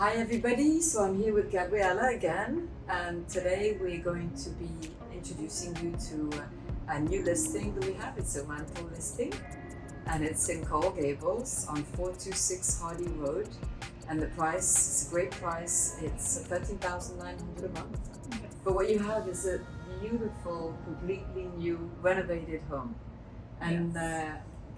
Hi everybody, so I'm here with Gabriella again, and today we're going to be introducing you to a new listing that we have. It's a rental listing and it's in South Gables on 426 Hardee Road, and the price is a great price. It's $13,900 a month. Yes. But what you have is a beautiful, completely new renovated home. And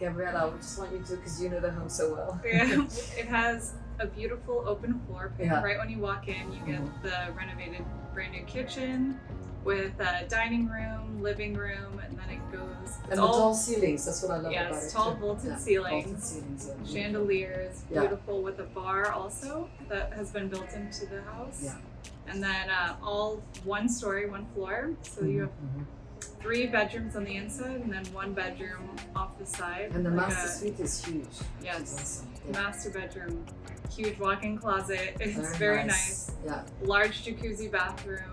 Gabriella, I just want you to, because you know the home so well. Yeah, it has a beautiful open floor plan. Yeah. Right when you walk in, you get the renovated brand new kitchen with a dining room, living room, and then it goes. And the tall ceilings, that's what I love about it. Yes, tall vaulted ceilings, vaulted ceilings, chandeliers, beautiful with a bar also that has been built into the house. Yeah. And then all one story, one floor. So you have 3 bedrooms on the inside and then 1 bedroom off the side. And the master suite is huge. Yes, Awesome. Yeah. master bedroom, huge walk-in closet. It's very nice. Yeah. Large jacuzzi bathroom.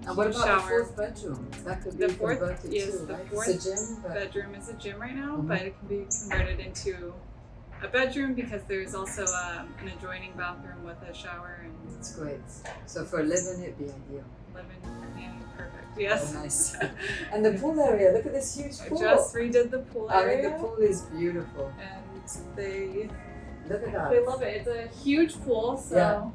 And what about shower. the 4th bedroom? That could be The 4th converted is too, the right? 4th It's a gym, but bedroom is a gym right now, but it can be converted into a bedroom because there's also an adjoining bathroom with a shower and it's great. So for living, it'd be ideal. living. Yeah, perfect. Yes. Oh, nice. And the pool area. Look at this huge I pool. just redid the pool I area. mean, the pool is beautiful. And they Look at that. love it. It's a huge pool, so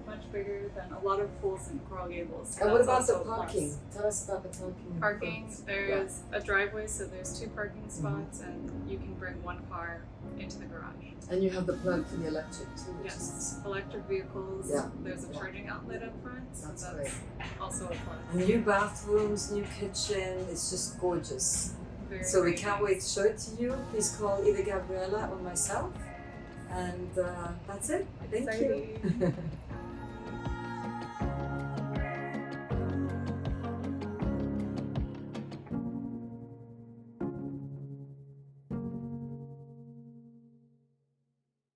much bigger than a lot of pools in Coral Gables. And what about the also a plus. parking? Tell us about the parking. Parking, there's a driveway, so there's 2 parking spots, and you can bring 1 car into the garage. And you have the plug for the electric too, which is Yes, awesome. electric vehicles. Yeah. There's a charging outlet up front, so That's that's great. also a plus. New bathrooms, new kitchen. It's just gorgeous. Very, So we very can't nice. wait to show it to you. Please call either Gabriella or myself. And that's it. Thank you. Exciting.